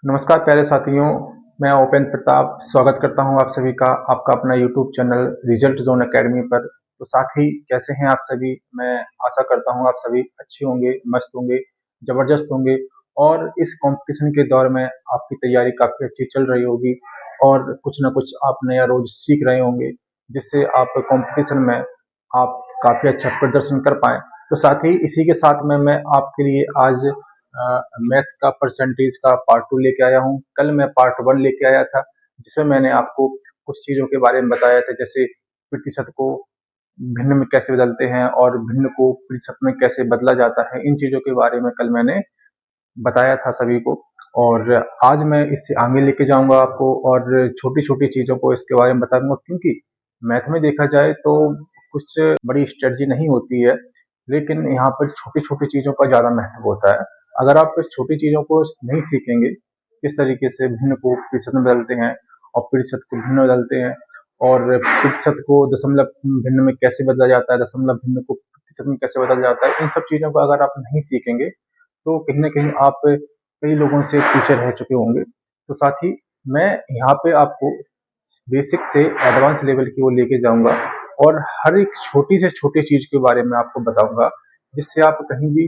नमस्कार प्यारे साथियों, मैं ओपेन प्रताप स्वागत करता हूं आप सभी का आपका अपना YouTube channel result zone academy पर। तो साथी कैसे हैं आप सभी? मैं आशा करता हूं आप सभी अच्छे होंगे, मस्त होंगे, ज़बरदस्त होंगे और इस कंपटीशन के दौर में आपकी तैयारी काफ़ी अच्छी चल रही होगी और कुछ ना कुछ आप नया रोज़ सीख रहे होंगे, जिससे आप कंपटीशन में आप काफ़ी अच्छा प्रदर्शन कर पाएँ। तो साथ ही इसी के साथ में मैं आपके लिए आज मैथ्स का परसेंटेज का पार्ट 2 लेके आया हूँ। कल मैं पार्ट 1 लेके आया था, जिसमें मैंने आपको कुछ चीज़ों के बारे में बताया था, जैसे प्रतिशत को भिन्न में कैसे बदलते हैं और भिन्न को प्रतिशत में कैसे बदला जाता है। इन चीज़ों के बारे में कल मैंने बताया था सभी को और आज मैं इससे आगे लेके जाऊँगा आपको और छोटी-छोटी चीज़ों को इसके बारे में बताऊँगा, क्योंकि मैथ में देखा जाए तो कुछ बड़ी स्ट्रेटजी नहीं होती है, लेकिन यहाँ पर छोटी-छोटी चीज़ों का ज़्यादा महत्व होता है। अगर आप छोटी चीज़ों को नहीं सीखेंगे, किस तरीके से भिन्न को प्रतिशत में बदलते हैं और प्रतिशत को भिन्न में बदलते हैं और प्रतिशत को दशमलव भिन्न में कैसे बदला जाता है, दशमलव भिन्न को प्रतिशत में कैसे बदला जाता है, इन सब चीज़ों को अगर आप नहीं सीखेंगे तो कहीं न कहीं आप कई लोगों से पीछे रह चुके होंगे। तो साथ ही मैं यहाँ पे आपको बेसिक से एडवांस लेवल की ओर लेके जाऊँगा और हर एक छोटी से छोटी चीज़ के बारे में आपको बताऊँगा, जिससे आप कहीं भी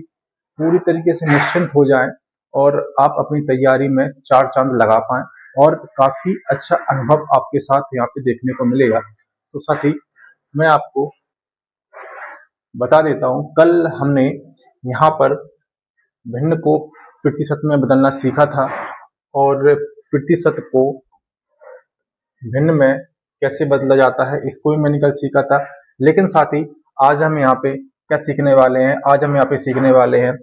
पूरी तरीके से निश्चिंत हो जाएँ और आप अपनी तैयारी में चार चाँद लगा पाएँ और काफ़ी अच्छा अनुभव आपके साथ यहाँ पे देखने को मिलेगा। तो साथ ही मैं आपको बता देता हूँ, कल हमने यहाँ पर भिन्न को प्रतिशत में बदलना सीखा था और प्रतिशत को भिन्न में कैसे बदला जाता है इसको भी मैंने कल सीखा था। लेकिन साथ ही आज हम यहाँ पे क्या सीखने वाले हैं? आज हम यहाँ पे सीखने वाले हैं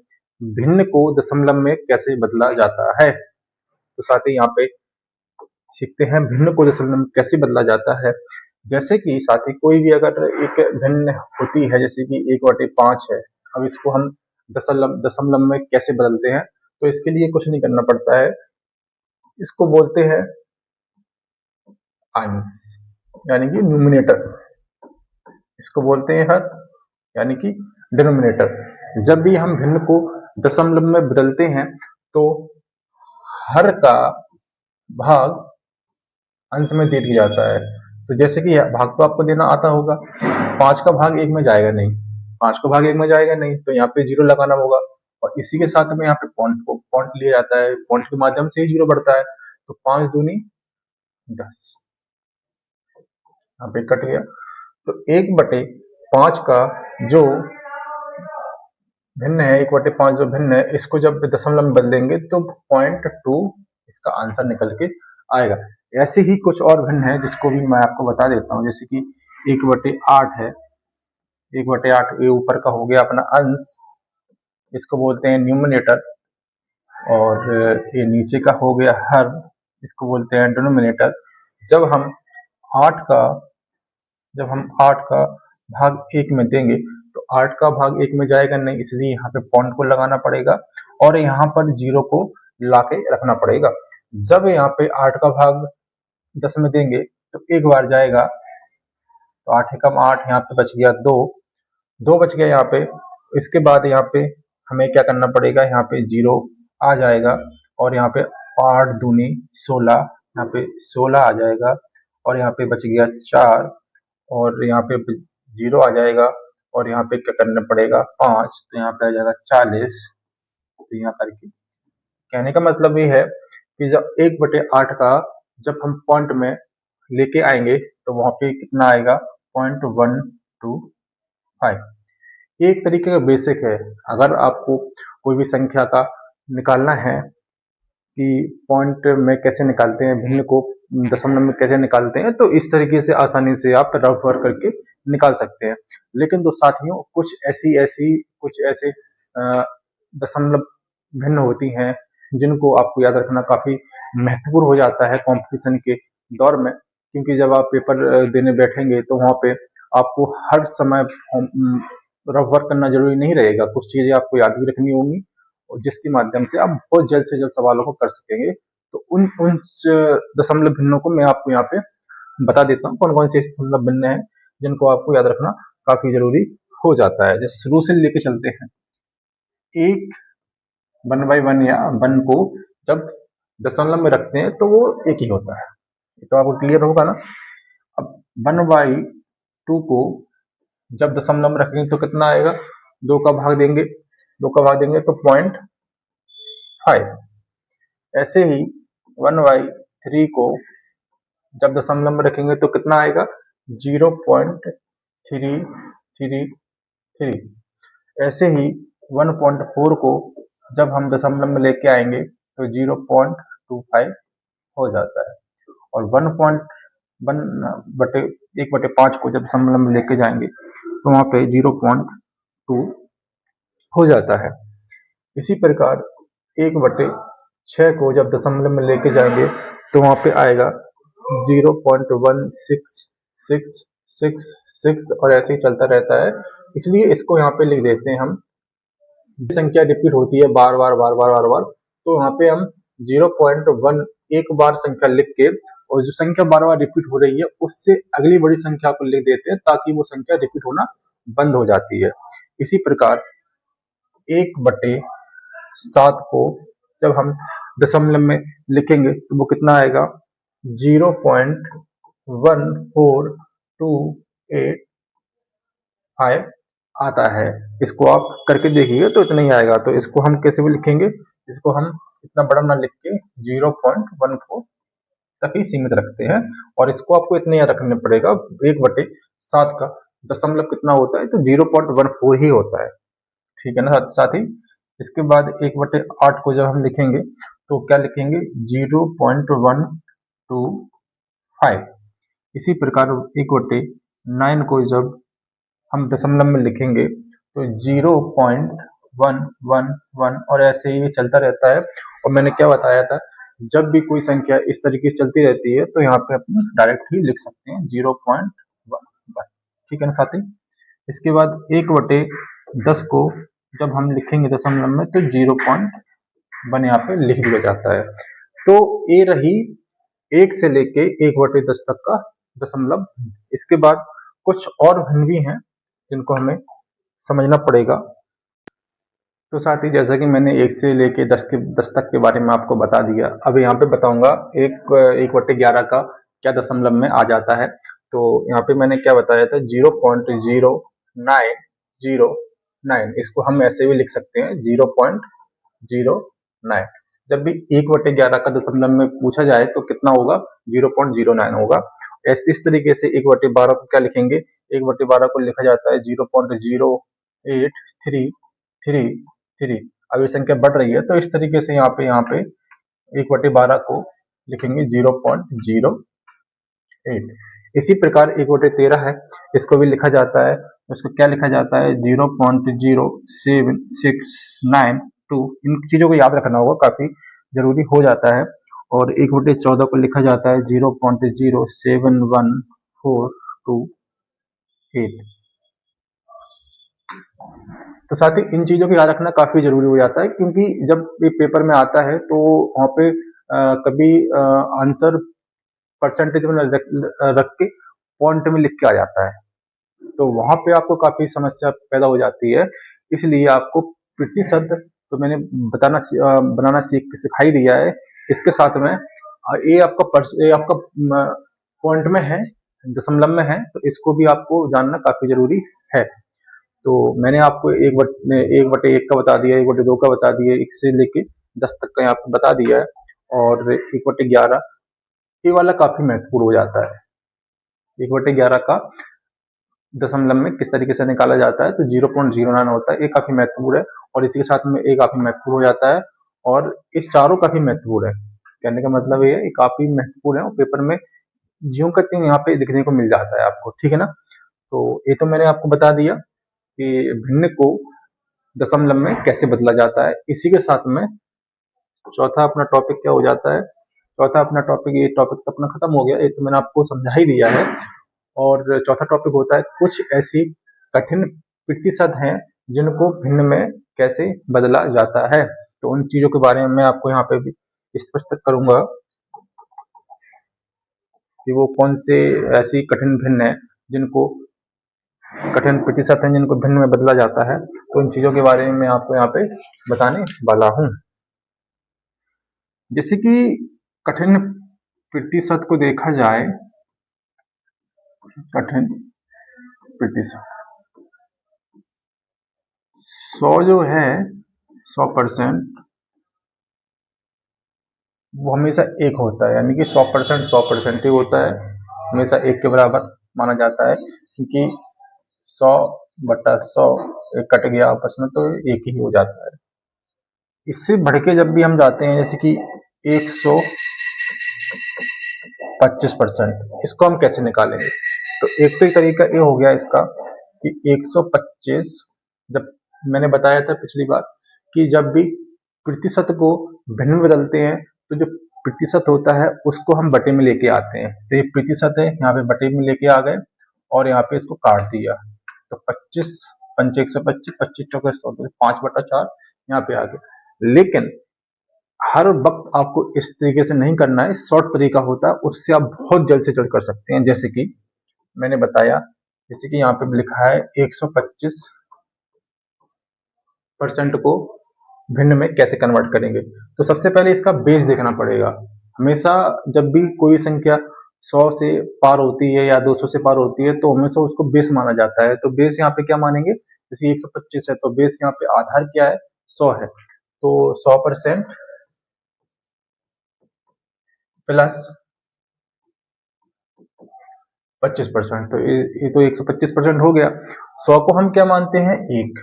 भिन्न को दशमलव में कैसे बदला जाता है। तो साथ ही यहाँ पे सीखते हैं भिन्न को दशमलव में कैसे बदला जाता है। जैसे कि साथी कोई भी अगर एक भिन्न होती है, जैसे कि 1/5 है, अब इसको हम दशमलव दशमलव में कैसे बदलते हैं? तो इसके लिए कुछ नहीं करना पड़ता है, इसको बोलते हैं अंश, यानी कि न्यूमिनेटर। इसको बोलते हैं हर, यानी कि डिनोमिनेटर। जब भी हम भिन्न को दशमलव में बदलते हैं तो हर का भाग अंश में दे दिया जाता है। तो जैसे कि भाग तो आपको देना आता होगा, 5 का भाग 1 में जाएगा नहीं, 5 का भाग 1 में जाएगा नहीं, तो यहाँ पे 0 लगाना होगा और इसी के साथ में यहाँ पे पॉइंट लिया जाता है, पॉइंट के माध्यम से ही 0 बढ़ता है। तो 5 दूनी 10, यहाँ पे कट गया। तो 1/5 का जो भिन्न है, 1/5 जो भिन्न है, इसको जब दशमलव में बदलेंगे तो 0.2 इसका आंसर निकल के आएगा। ऐसे ही कुछ और भिन्न है जिसको भी मैं आपको बता देता हूँ, जैसे कि 1/8 है, 1/8 ये ऊपर का हो गया अपना अंश, इसको बोलते हैं न्यूमिनेटर, और ये नीचे का हो गया हर, इसको बोलते हैं डिनोमिनेटर। जब हम 8 का भाग 1 में देंगे तो 8 का भाग 1 में जाएगा नहीं, इसलिए यहाँ पे पॉइंट को लगाना पड़ेगा और यहाँ पर 0 को लाके रखना पड़ेगा। जब यहाँ पे 8 का भाग 10 में देंगे तो एक बार जाएगा, तो 8 एकम 8, यहाँ पे बच गया 2 बच गया यहाँ पे। इसके बाद यहाँ पे हमें क्या करना पड़ेगा, यहाँ पे 0 आ जाएगा और यहाँ पे 8 दूनी 16, यहाँ पे 16 आ जाएगा और यहाँ पे बच गया 4 और यहाँ पे 0 आ जाएगा और यहाँ पे क्या करना पड़ेगा 5, तो यहाँ पे आ जाएगा 40। तो यहाँ करके कहने का मतलब ये है कि जब 1/8 का जब हम पॉइंट में लेके आएंगे तो वहां पे कितना आएगा, 0.125। एक तरीके का बेसिक है। अगर आपको कोई भी संख्या का निकालना है कि पॉइंट में कैसे निकालते हैं, भिन्न को दशमलव में कैसे निकालते हैं, तो इस तरीके से आसानी से आप रफ वर्क करके निकाल सकते हैं। लेकिन तो साथियों कुछ ऐसे दशमलव भिन्न होती हैं जिनको आपको याद रखना काफी महत्वपूर्ण हो जाता है कंपटीशन के दौर में, क्योंकि जब आप पेपर देने बैठेंगे तो वहां पे आपको हर समय रफ वर्क करना जरूरी नहीं रहेगा, कुछ चीजें आपको याद भी रखनी होंगी और जिसके माध्यम से आप बहुत जल्द से जल्द सवालों को कर सकेंगे। तो उन दशमलव भिन्नों को मैं आपको यहाँ पे बता देता हूँ, कौन कौन से दशमलव भिन्न है जिनको आपको याद रखना काफी जरूरी हो जाता है। जैसे शुरू से लेके चलते हैं, एक 1/1 या 1 को जब दशमलव में रखते हैं तो वो एक ही होता है। तो आपको क्लियर होगा ना। अब 1/2 को जब दशमलव में रखेंगे तो कितना आएगा, 2 का भाग देंगे, 2 का भाग देंगे तो 0.5। ऐसे ही 1/3 को जब दशमलव में रखेंगे तो कितना आएगा, 0.333। ऐसे ही 1.4 को जब हम दशमलव में लेके आएंगे तो 0.25 हो जाता है। और 1/5 को जब दशमलव में लेके जाएंगे तो वहां पे 0.2 हो जाता है। इसी प्रकार 1/6 को जब दशमलव में लेके जाएंगे तो वहां पे आएगा 0.1666 और ऐसे ही चलता रहता है। इसलिए इसको यहाँ पे लिख देते हैं हम, संख्या रिपीट होती है बार बार बार बार बार बार, तो यहाँ पे हम 0.1 एक बार संख्या लिख के, और जो संख्या बार बार रिपीट हो रही है उससे अगली बड़ी संख्या को लिख देते हैं ताकि वो संख्या रिपीट होना बंद हो जाती है। इसी प्रकार 1/7 को जब हम दशमलव में लिखेंगे तो वो कितना आएगा, 0.14285 आता है। इसको आप करके देखिए तो इतना ही आएगा। तो इसको हम कैसे भी लिखेंगे, इसको हम इतना बड़ा ना लिख के 0.14 तक ही सीमित रखते हैं, और इसको आपको इतना याद रखना पड़ेगा, 1/7 का दशमलव कितना होता है, तो 0.14 ही होता है। ठीक है ना साथ ही। इसके बाद 1/8 को जब हम लिखेंगे तो क्या लिखेंगे, 0.125। इसी प्रकार 1/9 को जब हम दशमलव में लिखेंगे तो 0.111 और ऐसे ही चलता रहता है। और मैंने क्या बताया था, जब भी कोई संख्या इस तरीके से चलती रहती है तो यहाँ पे अपनी डायरेक्ट ही लिख सकते हैं 0.11। ठीक है ना साथी। इसके बाद 1/10 को जब हम लिखेंगे दशमलव में तो 0.1 यहाँ पे लिख दिया जाता है। तो ये रही 1 से लेके 1/10 तक का दशमलव। इसके बाद कुछ और भिन्न भी हैं जिनको हमें समझना पड़ेगा। तो साथ ही जैसा कि मैंने 1 से लेके 10 तक के बारे में आपको बता दिया, अब यहाँ पे बताऊंगा 1/11 का क्या दशमलव में आ जाता है। तो यहाँ पे मैंने क्या बताया था, 0.0909, इसको हम ऐसे भी लिख सकते हैं 0.09। जब भी 1/11 का दशमलव में पूछा जाए तो कितना होगा, 0.09 होगा। इस तरीके से 1/12 को क्या लिखेंगे, 1/12 को लिखा जाता है 0.08333। अब ये संख्या बढ़ रही है तो इस तरीके से यहाँ पे 1/12 को लिखेंगे 0.08। इसी प्रकार 1/13 है, इसको भी लिखा जाता है, उसको क्या लिखा जाता है, 0.07692। इन चीजों को याद रखना होगा, काफी जरूरी हो जाता है। और 1/14 को लिखा जाता है 0.0714228। तो साथ ही इन चीजों को याद रखना काफी जरूरी हो जाता है, क्योंकि जब ये पेपर में आता है तो वहाँ पे कभी आंसर परसेंटेज में रख के पॉइंट में लिख के आ जाता है, तो वहां पे आपको काफी समस्या पैदा हो जाती है। इसलिए आपको प्रतिशत तो मैंने बनाना सिखाई दिया है। इसके साथ में ये आपका पॉइंट में है, दशमलव में है, तो इसको भी आपको जानना काफी जरूरी है। तो मैंने आपको 1/1 का बता दिया, 1/2 का बता दिया, 1 से लेके 10 तक का आपको बता दिया है। और 1/11 ये वाला काफी महत्वपूर्ण हो जाता है। 1/11 का दशमलव में किस तरीके से निकाला जाता है, तो 0.09 होता है, ये काफी महत्वपूर्ण है। और इसी के साथ में ये काफी महत्वपूर्ण हो जाता है, और इस चारों काफी महत्वपूर्ण है। कहने का मतलब ये है, ये काफी महत्वपूर्ण है और पेपर में ज्यों का त्यों यहाँ पे दिखने को मिल जाता है आपको। ठीक है ना। तो ये तो मैंने आपको बता दिया कि भिन्न को दशमलव में कैसे बदला जाता है। इसी के साथ में चौथा अपना टॉपिक क्या हो जाता है, चौथा अपना टॉपिक, ये टॉपिक तो अपना खत्म हो गया, ये तो मैंने आपको समझा ही दिया है। और चौथा टॉपिक होता है कुछ ऐसी कठिन प्रतिशत हैं जिनको भिन्न में कैसे बदला जाता है। तो उन चीजों के बारे में मैं आपको यहाँ पे भी स्पष्ट करूंगा कि वो कौन से ऐसी कठिन भिन्न है जिनको कठिन प्रतिशत है जिनको भिन्न में बदला जाता है। तो इन चीजों के बारे में मैं आपको यहाँ पे बताने वाला हूँ। जैसे कि कठिन प्रतिशत को देखा जाए, कठिन प्रतिशत 100 जो है 100% वो हमेशा एक होता है, यानी कि 100% 100% ही होता है, हमेशा एक के बराबर माना जाता है, क्योंकि 100/100 कट गया आपस में तो एक ही हो जाता है। इससे बढ़ के जब भी हम जाते हैं, जैसे कि 125%, इसको हम कैसे निकालेंगे? तो एक तो तरीका ये हो गया इसका कि 125, जब मैंने बताया था पिछली बार कि जब भी प्रतिशत को भिन्न में बदलते हैं तो जो प्रतिशत होता है उसको हम बटे में लेके आते हैं। तो ये प्रतिशत है, यहाँ पे बटे में लेके आ गए और यहाँ पे इसको काट दिया, तो 25 पंचे 125, 25 चौके 100, 5/4 यहाँ पे आ गया। लेकिन हर वक्त आपको इस तरीके से नहीं करना है, शॉर्ट तरीका होता है, उससे आप बहुत जल्द से जल्द कर सकते हैं। जैसे कि मैंने बताया, जैसे कि यहाँ पे लिखा है 125% को भिन्न में कैसे कन्वर्ट करेंगे। तो सबसे पहले इसका बेस देखना पड़ेगा। हमेशा जब भी कोई संख्या 100 से पार होती है या 200 से पार होती है तो हमेशा उसको बेस माना जाता है। तो बेस यहाँ पे क्या मानेंगे, जैसे 125 है तो बेस यहाँ पे आधार क्या है, 100 है, तो 100% प्लस 25%, तो ये तो 125% हो गया। 100 को हम क्या मानते हैं, 1,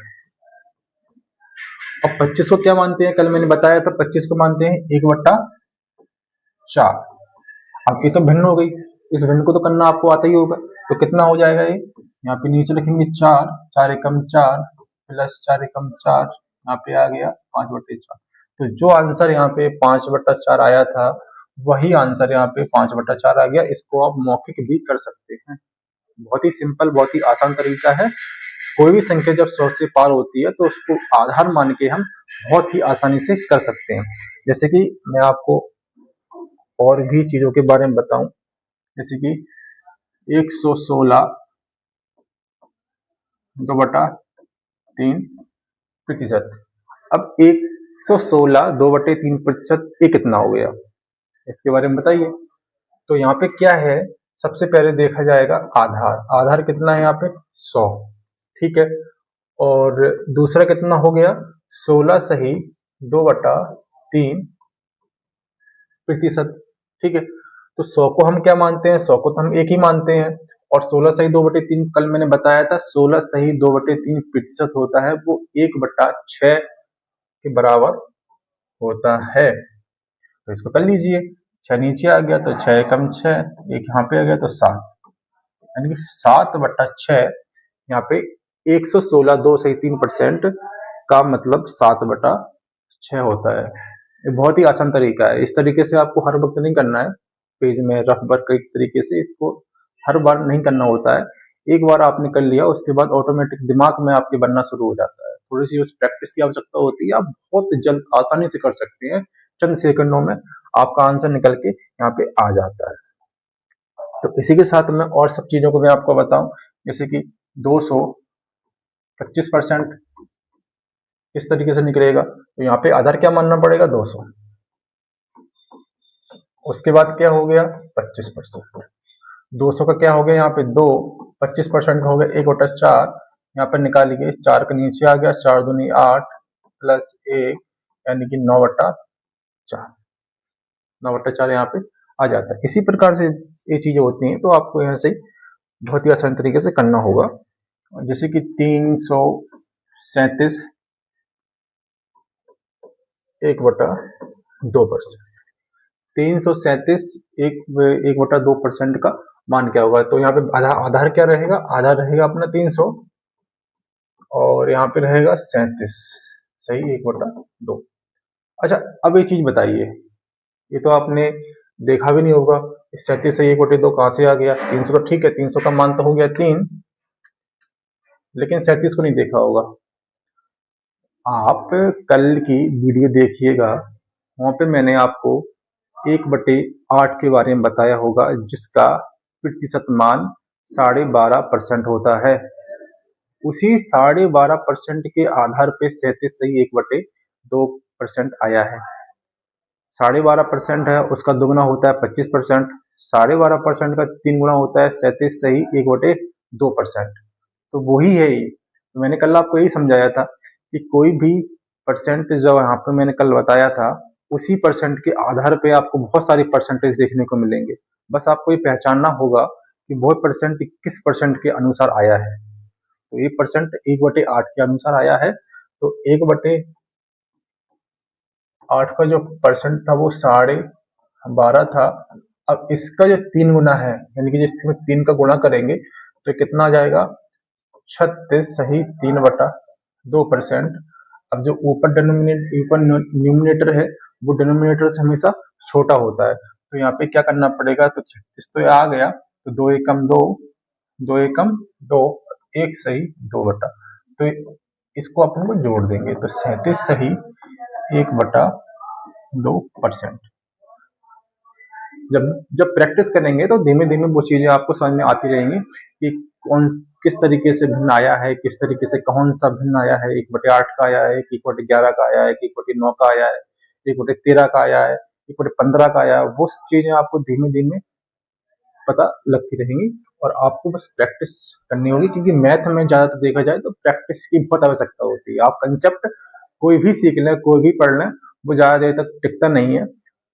और 25 को क्या मानते हैं, कल मैंने बताया था 25 को मानते हैं 1/4। अब ये तो भिन्न हो गई, इस भिन्न को तो करना आपको आता ही होगा, तो कितना हो जाएगा ये, यहाँ पे नीचे लिखेंगे 4, 4 एकम 4 प्लस 4 एकम 4, यहाँ पे आ गया 5/4। तो जो आंसर यहाँ पे 5/4 आया था वही आंसर यहाँ पे 5/4 आ गया। इसको आप मौखिक भी कर सकते हैं, बहुत ही सिंपल, बहुत ही आसान तरीका है। कोई भी संख्या जब 100 से पार होती है तो उसको आधार मान के हम बहुत ही आसानी से कर सकते हैं। जैसे कि मैं आपको और भी चीजों के बारे में बताऊं, जैसे कि 116 2/3%। अब 116 2/3% ये कितना हो गया, इसके बारे में बताइए। तो यहाँ पे क्या है, सबसे पहले देखा जाएगा आधार, आधार कितना है यहाँ पे 100, ठीक है, और दूसरा कितना हो गया 16 सही 2/3%, ठीक है। तो 100 को हम क्या मानते हैं, 100 को तो हम एक ही मानते हैं, और 16 सही 2/3 कल मैंने बताया था 16 सही 2/3% होता है, वो 1/6 के बराबर होता है। तो इसको कर लीजिए, 6 नीचे आ गया तो 6 एकम 6, एक यहाँ पे आ गया तो 7, यानी कि 7/6 यहाँ पे 116 2/3% का मतलब 7/6 होता है। ये बहुत ही आसान तरीका है, इस तरीके से आपको हर वक्त नहीं करना है, पेज में रफ वर्क एक तरीके से इसको हर बार नहीं करना होता है। एक बार आपने कर लिया उसके बाद ऑटोमेटिक दिमाग में आपके बनना शुरू हो जाता है, थोड़ी सी उस प्रैक्टिस की आवश्यकता होती है, आप बहुत जल्द आसानी से कर सकते हैं, चंद सेकंडों में आपका आंसर निकल के यहाँ पे आ जाता है। तो इसी के साथ मैं और सब चीजों को मैं आपको बताऊं, जैसे कि 225% किस तरीके से निकलेगा, तो यहाँ पे आधार क्या मानना पड़ेगा 200, उसके बाद क्या हो गया 25%, 200 का क्या हो गया यहाँ पे 2, 25% का हो गया 1/4, यहाँ पर निकालिए 4 के नीचे आ गया 4 दूनी 8 प्लस 1 यानी कि 9/4, 9/4 यहाँ पे आ जाता है। इसी प्रकार से ये चीजें होती हैं, तो आपको यहाँ से बहुत ही आसान तरीके से करना होगा। जैसे कि 337 1/2%, 337 1/2% का मान क्या होगा, तो यहाँ पे आधार क्या रहेगा, आधार रहेगा अपना 300 और यहाँ पे रहेगा 37 सही 1/2। अच्छा, अब ये चीज बताइए, ये तो आपने देखा भी नहीं होगा, 37 से 1/2 कहां से आ गया, 300 तो ठीक है, 300 का मान तो हो गया 3, लेकिन 37 को नहीं देखा होगा। आप कल की वीडियो देखिएगा, वहां पे मैंने आपको 1/8 के बारे में बताया होगा, जिसका प्रतिशत मान 12.5% होता है। उसी 12.5% के आधार पे 37 सही 1/2% आया है। 12.5% है, उसका दुगुना होता है 25%। 12.5% का 3 गुना होता है 37 सही 1/2%। तो वही है ये। तो मैंने कल आपको यही समझाया था कि कोई भी परसेंट जो यहाँ पे मैंने कल बताया था, उसी परसेंट के आधार पे आपको बहुत सारी परसेंटेज देखने को मिलेंगे। बस आपको ये पहचानना होगा कि वो परसेंट किस परसेंट के अनुसार आया है। तो ये परसेंट 1/8 के अनुसार आया है। तो 1/8 का जो परसेंट था वो 12.5 था। अब इसका जो 3 गुना है, यानी कि जिसमें 3 का गुणा करेंगे तो कितना आ जाएगा, 36 सही 3/2%। अब जो ऊपर न्यूमिनेटर है वो डिनोमिनेटर से हमेशा छोटा होता है, तो यहाँ पे क्या करना पड़ेगा, तो 36 तो आ गया, तो 2 एकम 2, 2 एकम 2, 1 सही 2 तो इसको अपन को जोड़ देंगे, तो 37 सही 1/2%। जब जब प्रैक्टिस करेंगे तो धीमे धीमे वो चीजें आपको समझ में आती रहेंगी कि कौन किस तरीके से भिन्न आया है, किस तरीके से कौन सा भिन्न आया है, 1/8 का आया है, 1/11 का आया है, 1/9 का आया है, 1/13 का आया है, 1/15 का आया है। वो सब चीजें आपको धीमे धीमे पता लगती रहेंगी और आपको बस प्रैक्टिस करनी होगी, क्योंकि मैथ में ज्यादातर देखा जाए तो प्रैक्टिस की बहुत आवश्यकता होती है। आप कंसेप्ट कोई भी सीख लें, कोई भी पढ़ लें, वो ज्यादा देर तक टिकता नहीं है।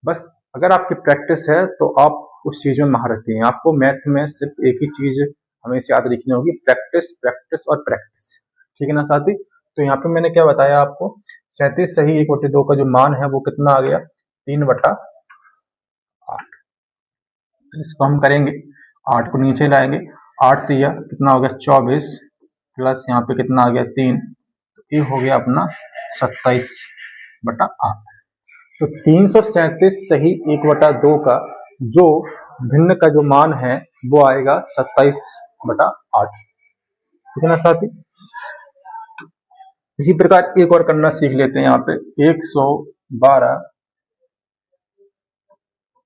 बस अगर आपकी प्रैक्टिस है तो आप उस चीज में महारत रखती हैं। आपको मैथ में सिर्फ एक ही चीज हमेशा याद रखनी होगी, प्रैक्टिस प्रैक्टिस और प्रैक्टिस। ठीक है ना साथी। तो यहाँ पे मैंने क्या बताया आपको, 37 सही 1/2 का जो मान है वो कितना आ गया, 3/8। इसको हम करेंगे, 8 को नीचे लाएंगे, 8 तिया कितना हो गया 24, प्लस यहाँ पे कितना आ गया 3, तो ये हो गया अपना 27/8। तो 337 सही 1/2 का जो भिन्न का जो मान है वो आएगा 27/8। ठीक है ना साथी। इसी प्रकार एक और करना सीख लेते हैं। यहाँ पे 112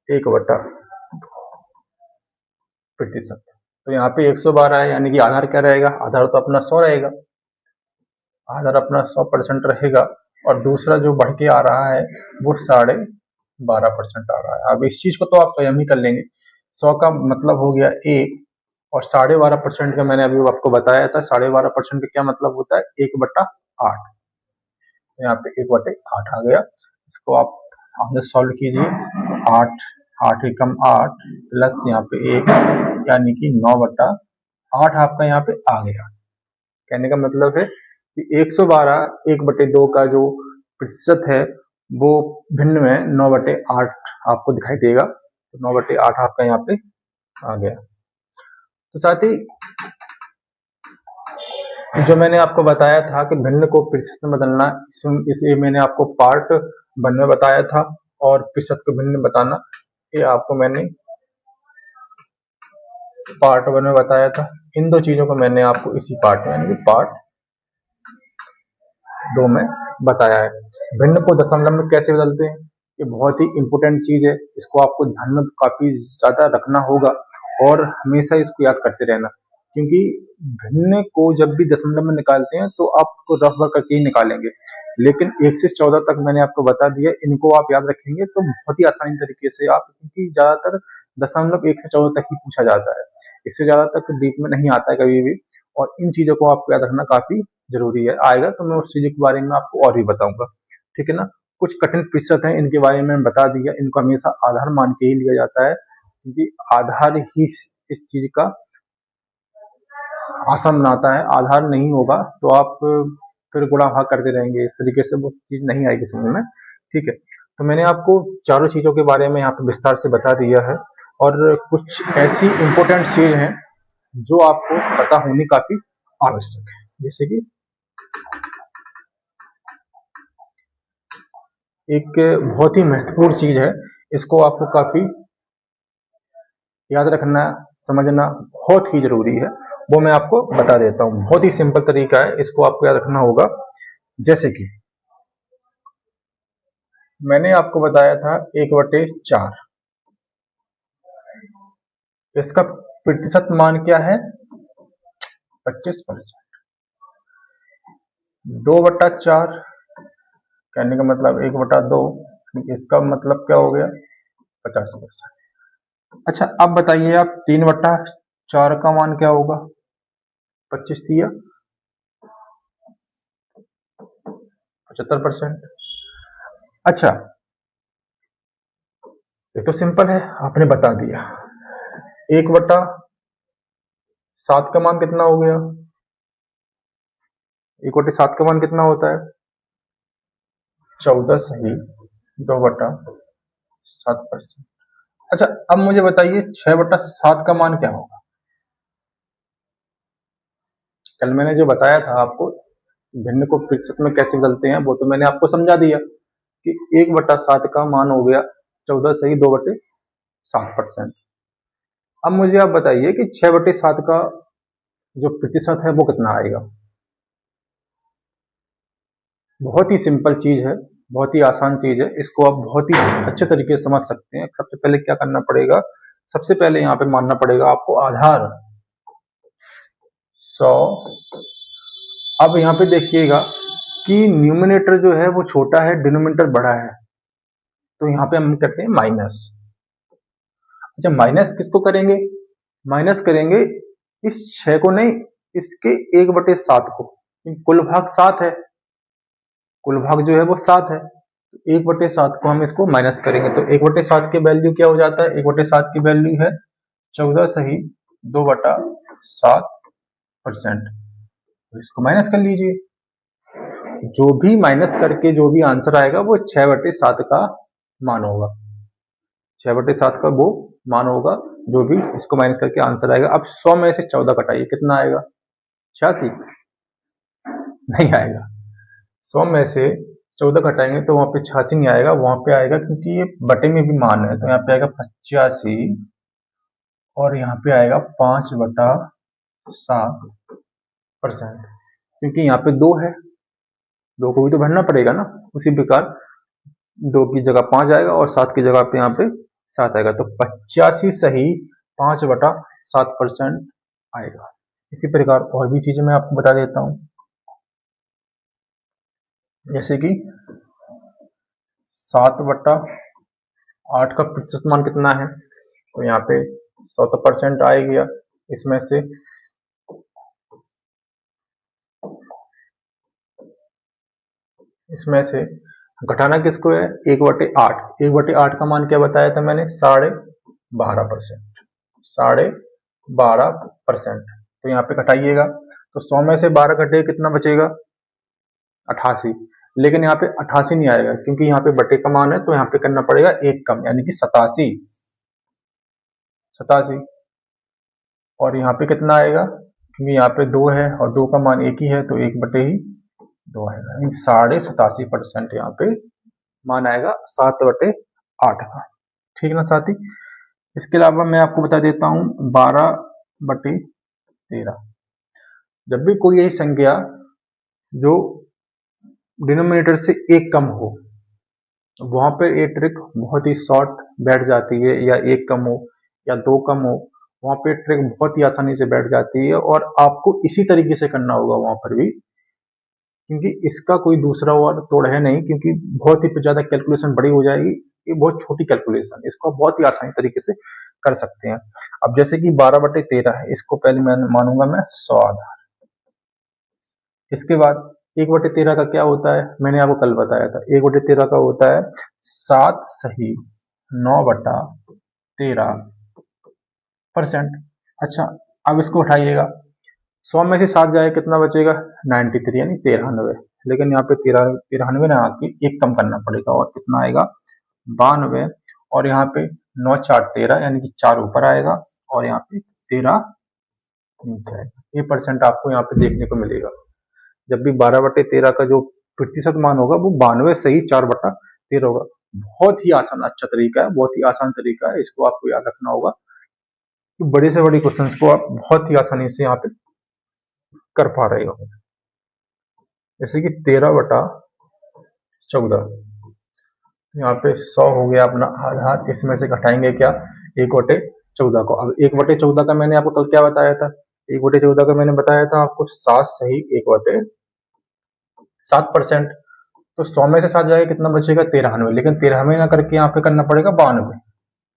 1/2%। तो यहाँ पे 112 है, यानी कि आधार क्या रहेगा, आधार तो अपना 100 रहेगा, आधार अपना 100% रहेगा। और दूसरा जो बढ़ के आ रहा है वो 12.5% आ रहा है। अब इस चीज को तो आप स्वयं ही कर लेंगे। 100 का मतलब हो गया 1, और 12.5% का मैंने अभी आपको बताया था। 12.5% का क्या मतलब होता है, 1/8। यहाँ पे 1/8 आ गया। इसको आप आगे सॉल्व कीजिए, 8 8 एकम 8 प्लस यहाँ पे 1, यानी कि 9/8 आपका यहाँ पे आ गया। कहने का मतलब है कि 112 1/2 का जो प्रतिशत है वो भिन्न में 9/8 आपको दिखाई देगा। तो 9/8 आपका यहाँ पे आ गया। तो साथ ही जो मैंने आपको बताया था कि भिन्न को प्रतिशत में बदलना, इसे मैंने आपको पार्ट 1 में बताया था, और प्रतिशत को भिन्न बताना ये आपको मैंने पार्ट 1 में बताया था। इन दो चीजों को मैंने आपको इसी पार्ट में, यानी कि पार्ट 2 में बताया है। भिन्न को दशमलव में कैसे बदलते हैं, ये बहुत ही इंपॉर्टेंट चीज है। इसको आपको ध्यान में काफी ज्यादा रखना होगा और हमेशा इसको याद करते रहना, क्योंकि भिन्न को जब भी दशमलव में निकालते हैं तो आप उसको रफ वर्क करके ही निकालेंगे, लेकिन 1 से 14 तक मैंने आपको बता दिया, इनको आप याद रखेंगे तो बहुत ही आसानी तरीके से आप, क्योंकि ज्यादातर दशमलव 1 से 14 तक ही पूछा जाता है, इससे ज्यादा तक डीप में नहीं आता है कभी भी। और इन चीजों को आपको याद रखना काफी जरूरी है। आएगा तो मैं उस चीज के बारे में आपको और भी बताऊंगा। ठीक है ना। कुछ कठिन प्रतिशत हैं, इनके बारे में बता दिया। इनको हमेशा आधार मान के ही लिया जाता है, क्योंकि आधार ही इस चीज का आसान बनाता है। आधार नहीं होगा तो आप फिर गुणा भाग करते रहेंगे, इस तरीके से वो चीज नहीं आएगी समझ में। ठीक है। तो मैंने आपको चारों चीजों के बारे में यहाँ पे विस्तार से बता दिया है, और कुछ ऐसी इंपॉर्टेंट चीज हैं जो आपको पता होनी काफी आवश्यक है। जैसे कि एक बहुत ही महत्वपूर्ण चीज है, इसको आपको काफी याद रखना, समझना बहुत ही जरूरी है, वो मैं आपको बता देता हूँ। बहुत ही सिंपल तरीका है, इसको आपको याद रखना होगा। जैसे कि मैंने आपको बताया था 1/4, इसका प्रतिशत मान क्या है, 25%। 2/4 कहने का मतलब 1/2, इसका मतलब क्या हो गया, 50%। अच्छा अब बताइए आप 3/4 का मान क्या होगा, 25 दिया 75%। अच्छा ये तो सिंपल है, आपने बता दिया। 1/7 का मान कितना हो गया, 1/7 का मान कितना होता है, 14 सही 2/7%। अच्छा अब मुझे बताइए 6/7 का मान क्या होगा। कल मैंने जो बताया था आपको भिन्न को प्रतिशत में कैसे बदलते हैं, वो तो मैंने आपको समझा दिया कि 1/7 का मान हो गया 14 सही 2/7%। अब मुझे आप बताइए कि 6/7 का जो प्रतिशत है वो कितना आएगा। बहुत ही सिंपल चीज है, बहुत ही आसान चीज है, इसको आप बहुत ही अच्छे तरीके से समझ सकते हैं। सबसे पहले क्या करना पड़ेगा, सबसे पहले यहाँ पे मानना पड़ेगा आपको आधार 100। अब यहाँ पे देखिएगा कि न्यूमिनेटर जो है वो छोटा है, डिनोमिनेटर बड़ा है, तो यहाँ पे हम करते हैं माइनस। अच्छा माइनस किसको करेंगे, माइनस करेंगे इस 6 को नहीं, इसके 1/7 को। कुल भाग 7 है, कुल भाग जो है वो 7 है, 1/7 को हम इसको माइनस करेंगे तो 1/7 की वैल्यू क्या हो जाता है, 1/7 की वैल्यू है 14 सही 2/7%। तो इसको माइनस कर लीजिए, जो भी माइनस करके जो भी आंसर आएगा वो 6/7 का मान होगा, 6/7 का वो मान होगा जो भी इसको माइनस करके आंसर आएगा। अब 100 में से 14 घटाइए, कितना आएगा, 86 नहीं आएगा। 100 में से 14 घटाएंगे तो वहां पे 86 नहीं आएगा, वहां पे आएगा क्योंकि ये बटे में भी मान है तो यहाँ पे आएगा 85 और यहाँ पे आएगा 5/7%, क्योंकि यहाँ पे 2 है, 2 को भी तो भरना पड़ेगा ना। उसी प्रकार 2 की जगह 5 आएगा और 7 की जगह पे यहाँ पे 7 आएगा, तो 85 सही 5/7% आएगा। इसी प्रकार और भी चीजें मैं आपको बता देता हूँ, जैसे कि 7/8 का प्रतिशत मान कितना है, तो यहाँ पे 100% आ गया। इसमें से घटाना किसको है, 1/8। 1/8 का मान क्या बताया था मैंने, 12.5%, 12.5%। तो यहाँ पे घटाइएगा तो 100 में से 12 घटे कितना बचेगा, 88। लेकिन यहाँ पे 88 नहीं आएगा क्योंकि यहाँ पे बटे का मान है, तो यहाँ पे करना पड़ेगा एक कम, यानी कि 87। और यहाँ पे कितना आएगा, क्योंकि यहाँ पे 2 है और 2 का मान 1 ही है, तो 1/2 आएगा, यानी 87.5% यहाँ पे मान आएगा 7/8 का। ठीक ना साथी। इसके अलावा मैं आपको बता देता हूँ 12/13। जब भी कोई यही संख्या जो डिनोमिनेटर से एक कम हो, वहां पर ये ट्रिक बहुत ही शॉर्ट बैठ जाती है, या एक कम हो या 2 कम हो, वहां पे ट्रिक बहुत ही आसानी से बैठ जाती है और आपको इसी तरीके से करना होगा वहां पर भी, क्योंकि इसका कोई दूसरा और तोड़ है नहीं, क्योंकि बहुत ही ज्यादा कैलकुलेशन बड़ी हो जाएगी। ये बहुत छोटी कैलकुलेशन, इसको आप बहुत ही आसानी तरीके से कर सकते हैं। अब जैसे कि 12/13 है, इसको पहले मैं मानूंगा मैं 100 आधार। इसके बाद 1/13 का क्या होता है, मैंने आपको कल बताया था, 1/13 का होता है 7 सही 9/13%। अच्छा अब इसको उठाइएगा, 100 में से 7 जाए कितना बचेगा, 93 यानी 93। लेकिन यहाँ पे 93 ना आके एक कम करना पड़ेगा और कितना आएगा, 92। और यहाँ पे 9×4=13 यानी कि 4 ऊपर आएगा और यहाँ पे 13 नीचे आएगा। ये परसेंट आपको यहाँ पे देखने को मिलेगा। जब भी 12/13 का जो प्रतिशत मान होगा वो 92 सही 4/13 होगा। बहुत ही आसान अच्छा तरीका है, बहुत ही आसान तरीका है, इसको आपको याद रखना होगा। तो बड़े से बड़े क्वेश्चंस को आप बहुत ही आसानी से यहाँ पे कर पा रहे हो। जैसे कि 13/14, यहाँ पे 100 हो गया अपना आधार, इसमें से घटाएंगे क्या, 1/14 को। अब 1/14 का मैंने आपको कल क्या बताया था, 1/14 का मैंने बताया था आपको 7 सही 1/7%। तो 100 में से 7 जाएगा कितना बचेगा 93, लेकिन 93 ना करके यहाँ पे करना पड़ेगा 92,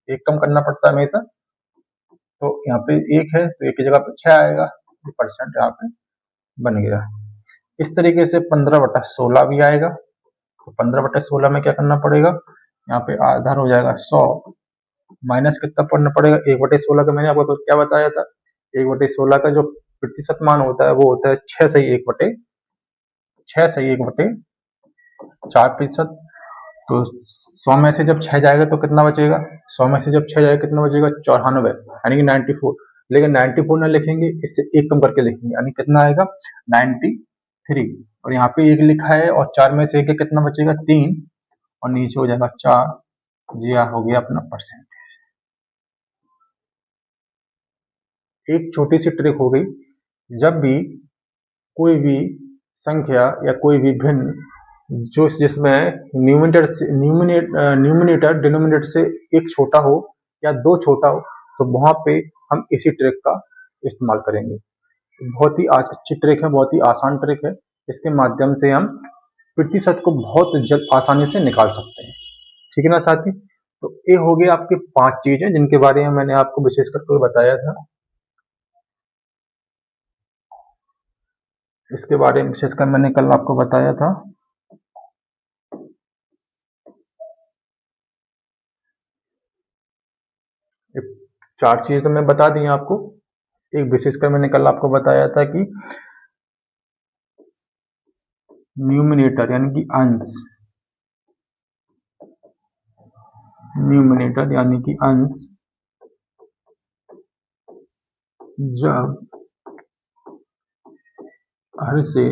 एक कम करना पड़ता है हमेशा। तो यहाँ पे एक है तो एक की जगह पे 6 आएगा, ये परसेंट यहाँ पे बन गया। इस तरीके से 15/16 भी आएगा। तो 15/16 में क्या करना पड़ेगा, यहाँ पे आधार हो जाएगा 100, माइनस कितना पढ़ना पड़ेगा 1/16 का। मैंने आपको क्या बताया था, 1/16 का जो प्रतिशत मान होता है वो होता है 6/1/4%। तो 100 में से जब 6 जाएगा तो कितना बचेगा, 100 में से जब 6 जाएगा कितना बचेगा 94, यानी कि 94। लेकिन 94 ना लिखेंगे, इससे एक कम करके लिखेंगे, यानी कितना आएगा 93। और यहाँ पे एक लिखा है और 4 में से एक कितना बचेगा 3, और नीचे हो जाएगा 4। जी हाँ, हो गया अपना परसेंट। एक छोटी सी ट्रिक हो गई, जब भी कोई भी संख्या या कोई भी भिन्न जो जिसमें न्यूमिनेटर डिनोमिनेटर से एक छोटा हो या दो छोटा हो, तो वहां पे हम इसी ट्रिक का इस्तेमाल करेंगे। बहुत ही अच्छी ट्रिक है, बहुत ही आसान ट्रिक है। इसके माध्यम से हम प्रतिशत को बहुत जल्द आसानी से निकाल सकते हैं। ठीक है ना साथी। तो ये हो गए आपके 5 चीजें जिनके बारे में मैंने आपको विशेष करके बताया था। इसके बारे में विशेषकर मैंने कल आपको बताया था। ये 4 चीज तो मैं बता दी आपको। एक विशेषकर मैंने कल आपको बताया था कि न्यूमिनेटर यानी कि अंश, न्यूमिनेटर यानी कि अंश जब हर से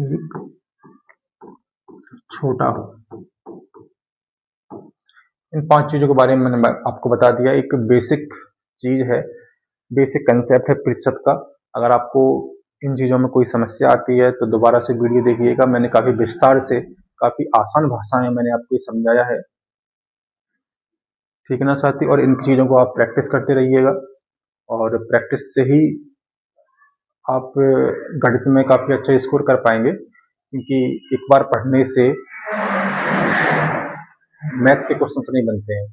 एक छोटा हो। इन 5 चीजों के बारे में मैंने आपको बता दिया। एक बेसिक चीज है, बेसिक कंसेप्ट है प्रतिशत का। अगर आपको इन चीजों में कोई समस्या आती है तो दोबारा से वीडियो देखिएगा। मैंने काफी विस्तार से, काफी आसान भाषा में मैंने आपको समझाया है। ठीक है ना साथी। और इन चीजों को आप प्रैक्टिस करते रहिएगा, और प्रैक्टिस से ही आप गणित में काफी अच्छा स्कोर कर पाएंगे, क्योंकि एक बार पढ़ने से मैथ के क्वेश्चंस नहीं बनते हैं।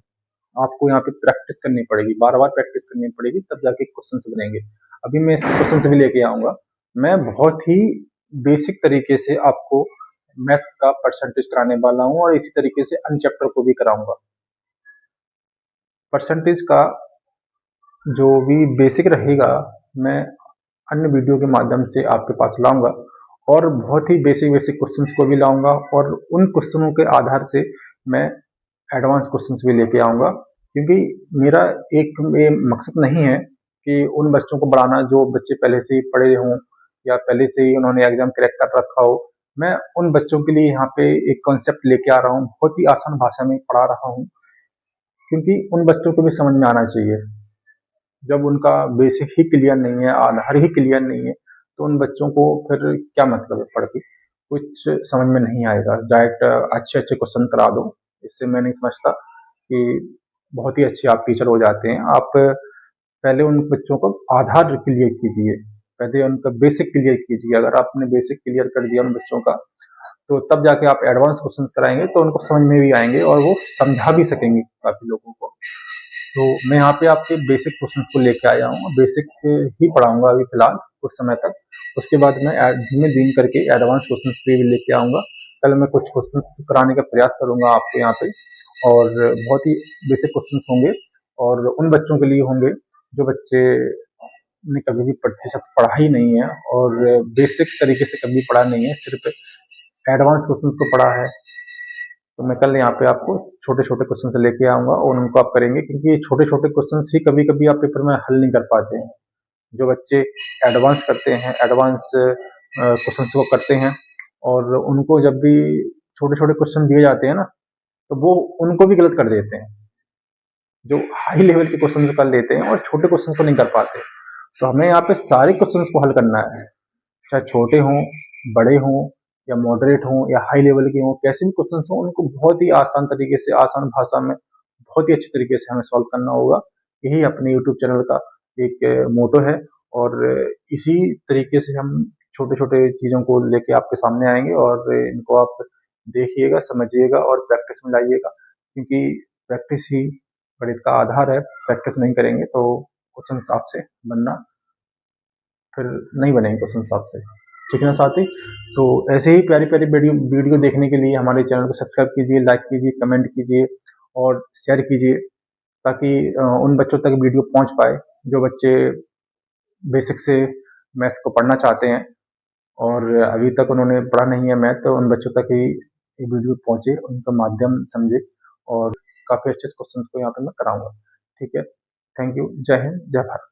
आपको यहाँ पे प्रैक्टिस करनी पड़ेगी, बार बार प्रैक्टिस करनी पड़ेगी, तब जाके क्वेश्चंस बनेंगे। अभी मैं क्वेश्चंस भी लेके आऊंगा। मैं बहुत ही बेसिक तरीके से आपको मैथ्स का परसेंटेज कराने वाला हूँ, और इसी तरीके से अन्य चैप्टर को भी कराऊंगा। परसेंटेज का जो भी बेसिक रहेगा मैं अन्य वीडियो के माध्यम से आपके पास लाऊंगा, और बहुत ही बेसिक बेसिक क्वेश्चंस को भी लाऊंगा, और उन क्वेश्चनों के आधार से मैं एडवांस क्वेश्चंस भी लेके आऊंगा। क्योंकि मेरा एक मकसद नहीं है कि उन बच्चों को पढ़ाना जो बच्चे पहले से ही पढ़े हों या पहले से ही उन्होंने एग्जाम क्रैक कर रखा हो। मैं उन बच्चों के लिए यहाँ पे एक कॉन्सेप्ट लेके आ रहा हूँ, बहुत ही आसान भाषा में पढ़ा रहा हूँ, क्योंकि उन बच्चों को भी समझ में आना चाहिए। जब उनका बेसिक ही क्लियर नहीं है, आधार ही क्लियर नहीं है, तो उन बच्चों को फिर क्या मतलब है पढ़ के, कुछ समझ में नहीं आएगा। डायरेक्ट अच्छे अच्छे क्वेश्चन करा दो, इससे मैं नहीं समझता कि बहुत ही अच्छे आप टीचर हो जाते हैं। आप पहले उन बच्चों को आधार क्लियर कीजिए, पहले उनका बेसिक क्लियर कीजिए। अगर आपने बेसिक क्लियर कर दिया उन बच्चों का, तो तब जाके आप एडवांस क्वेश्चंस कराएंगे तो उनको समझ में भी आएंगे, और वो समझा भी सकेंगे काफी लोगों को। तो मैं यहाँ पे आपके बेसिक क्वेश्चंस को लेके आया हूँ, बेसिक ही पढ़ाऊंगा अभी फिलहाल कुछ समय तक। उसके बाद मैं धीमे धीमे करके एडवांस क्वेश्चंस पे भी लेके आऊंगा। कल मैं कुछ क्वेश्चंस कराने का प्रयास करूंगा आपको यहाँ पे, और बहुत ही बेसिक क्वेश्चंस होंगे, और उन बच्चों के लिए होंगे जो बच्चे ने कभी भी प्रतिशत पढ़ा ही नहीं है, और बेसिक तरीके से कभी पढ़ा नहीं है, सिर्फ एडवांस क्वेश्चंस को पढ़ा है। तो मैं कल यहाँ पे आपको छोटे छोटे क्वेश्चन से लेके आऊंगा, और उनको आप करेंगे, क्योंकि ये छोटे छोटे क्वेश्चन ही कभी कभी आप पेपर में हल नहीं कर पाते हैं। जो बच्चे एडवांस करते हैं, एडवांस क्वेश्चन को करते हैं, और उनको जब भी छोटे छोटे क्वेश्चन दिए जाते हैं ना, तो वो उनको भी गलत कर देते हैं। जो हाई लेवल के क्वेश्चन कर लेते हैं और छोटे क्वेश्चन को नहीं कर पाते। तो हमें यहाँ पे सारे क्वेश्चन को हल करना है, चाहे छोटे हों, बड़े हों, या मॉडरेट हों, या हाई लेवल के हों, कैसे भी क्वेश्चन हों, उनको बहुत ही आसान तरीके से, आसान भाषा में, बहुत ही अच्छे तरीके से हमें सॉल्व करना होगा। यही अपने यूट्यूब चैनल का एक मोटो है, और इसी तरीके से हम छोटे-छोटे चीज़ों को लेके आपके सामने आएँगे और इनको आप देखिएगा, समझिएगा और प्रैक्टिस में लाइएगा, क्योंकि प्रैक्टिस ही गणित का आधार है। प्रैक्टिस नहीं करेंगे तो क्वेश्चंस आपसे बनना फिर नहीं बनेंगे क्वेश्चंस आपसे, ठीक है ना साथी? तो ऐसे ही प्यारी-प्यारी वीडियो देखने के लिए हमारे चैनल को सब्सक्राइब कीजिए, लाइक कीजिए, कमेंट कीजिए और शेयर कीजिए, ताकि उन बच्चों तक वीडियो पहुँच पाए जो बच्चे बेसिक से मैथ्स को पढ़ना चाहते हैं और अभी तक उन्होंने पढ़ा नहीं है मैथ, तो उन बच्चों तक ही ये वीडियो पहुँचे, उनका माध्यम समझे और काफ़ी अच्छे क्वेश्चंस को यहाँ पे मैं कराऊँगा। ठीक है? Thank you. जय हिंद, जय भारत।